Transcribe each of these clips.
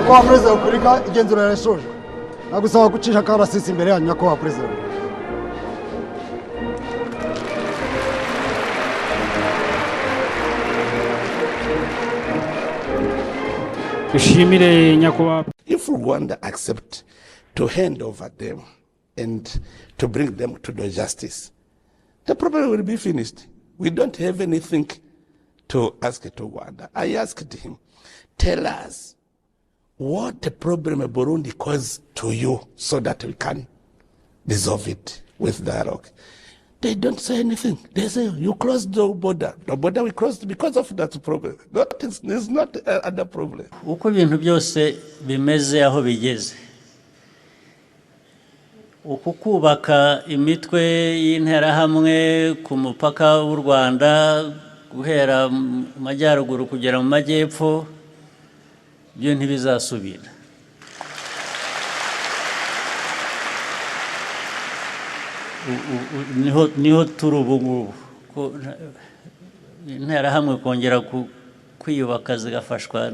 nyakubahwa perezida wa repubulika igenzura yarashoje nagusaba gucisha akarasisi imbere yanyu nyakubahwa perezida. Dushimire nyakubahwa. If Rwanda accept to hand over them and to bring them to the justice, the problem will be finished. We don't have anything to ask to Rwanda. I asked him, tell us what the problem Burundi caused to you so that we can resolve it with dialogue. They don't say anything. They say, you closed the border. The border we closed because of that problem. There's not another problem. Uko ibintu byose bimeze aho bigeze. Uku kubaka imitwe y'interahamwe ku mupaka w'u Rwanda guhera mu majyaruguru kugera mu majyepfo byo ntibizasubira. Niho turi ubu ngubu interahamwe kongera kwiyubaka zigafashwa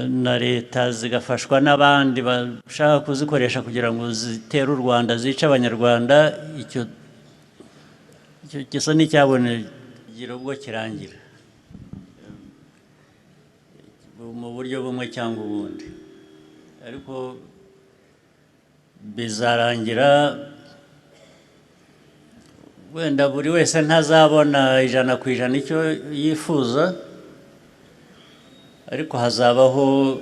na leta zigafashwa n'abandi bashaka kuzikoresha kugira ngo zitere u Rwanda zice abanyarwanda. Icyo gisa n'icyabonera ubwo kirangira mu buryo bumwe cyangwa ubundi, ariko bizarangira wenda buri wese ntazabona 100% icyo yifuza, ariko hazabaho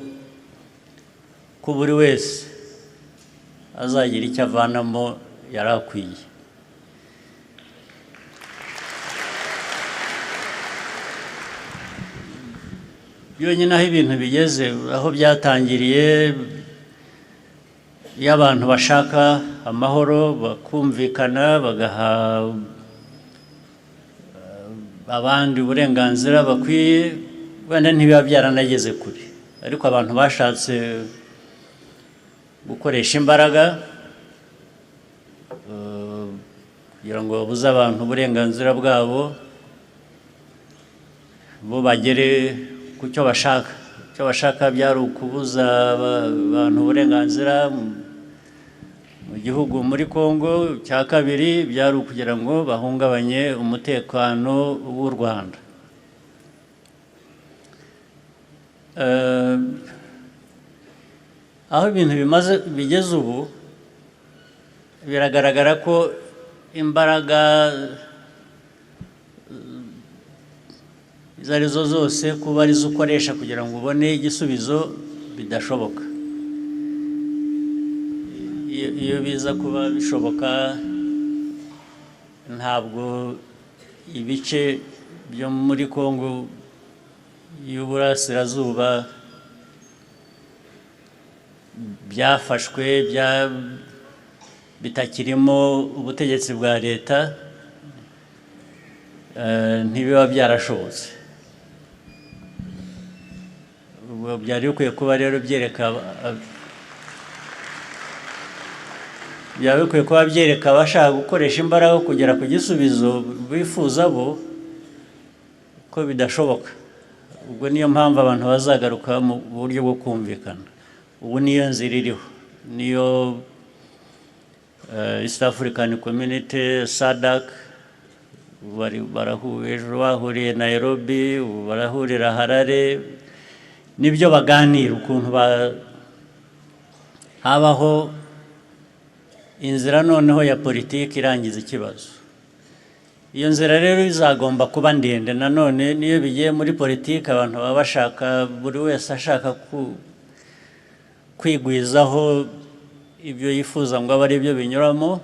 ko buri wese azagira icyo avanamo yarakwiye. Byonyine aho ibintu bigeze, aho byatangiriye, iyo abantu bashaka amahoro bakumvikana bagaha abandi uburenganzira bakwiye, wenda ntibiba byaranageze kure, ariko abantu bashatse gukoresha imbaraga kugira ngo babuze abantu uburenganzira bwabo, bo bagere ku cyo bashaka. Icyo bashaka byari ukubuza abantu uburenganzira mu gihugu muri Kongo. Cya kabiri byari ukugira ngo bahungabanye umutekano w'u Rwanda. Aho ibintu bigeze ubu biragaragara ko imbaraga izo arizo zose kuba arizo ukoresha kugira ngo ubone igisubizo bidashoboka. Iyo biza kuba bishoboka, ntabwo ibice byo muri Kongo y'uburasirazuba byafashwe bitakirimo ubutegetsi bwa leta ntibiba byarashobotse. Byari bikwiye kuba rero byereka abashaka gukoresha imbaraga kugera ku gisubizo bifuza bo ko bidashoboka. Ubwo niyo mpamvu abantu bazagaruka mu buryo bwo kumvikana. Ubu niyo nzira iriho, niyo East African Community SADC ejo bahuriye Nairobi, ubu barahurira Harare, nibyo baganira ukuntu habaho inzira noneho ya politiki irangiza ikibazo. Iyo nzira rero izagomba kuba ndende. Nanone niyo bigiye muri politiki abantu baba bashaka, buri wese ashaka kwigwizaho ibyo yifuza ngo abe ari byo binyuramo,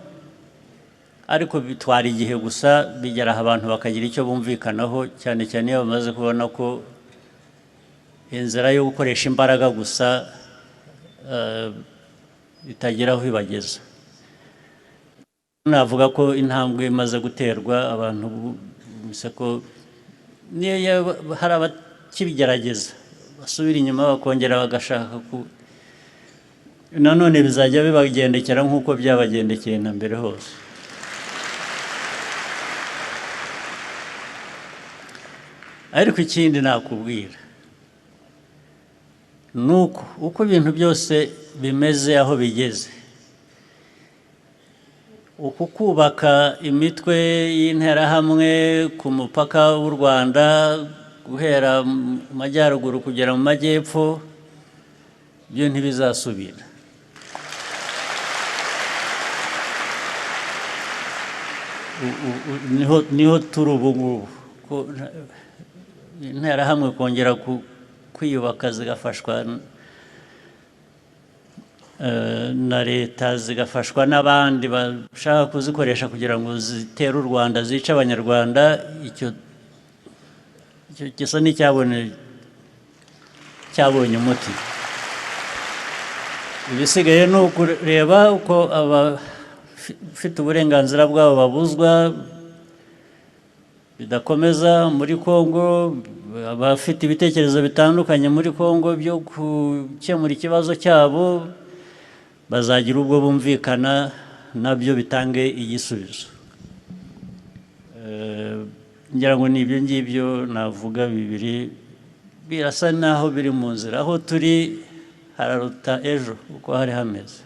ariko bitwara igihe gusa, bigera abantu bakagira icyo bumvikanaho, cyane cyane iyo bamaze kubona ko inzira yo gukoresha imbaraga gusa itagira aho ibageza. Navuga ko intambwe imaze guterwa, abantu ko niyo hari abakibigerageza basubira inyuma bakongera bagashaka nanone bizajya bibagendekera nk'uko byabagendekeye na mbere hose. Ariko ikindi nakubwira, nuko uko ibintu byose bimeze aho bigeze, uku kubaka imitwe y'interahamwe ku mupaka w'u Rwanda guhera mu majyaruguru kugera mu majyepfo, byo ntibizasubira. Niho turi ubu ngubu, interahamwe kongera kwiyubaka zigafashwa na leta, zigafashwa n'abandi bashaka kuzikoresha kugira ngo zitere u Rwanda, zice abanyarwanda. Icyo gisa n'icyabonye umuti. Ibisigaye ni ukureba uko abafite uburenganzira bwabo babuzwa bidakomeza muri Kongo, abafite ibitekerezo bitandukanye muri Kongo byo gukemura ikibazo cyabo bazagira ubwo bumvikana nabyo bitange igisubizo. Ngira ngo ni ibyo ngibyo navuga bibiri, birasa naho biri mu nzira. Aho turi hararuta ejo uko hari hameze.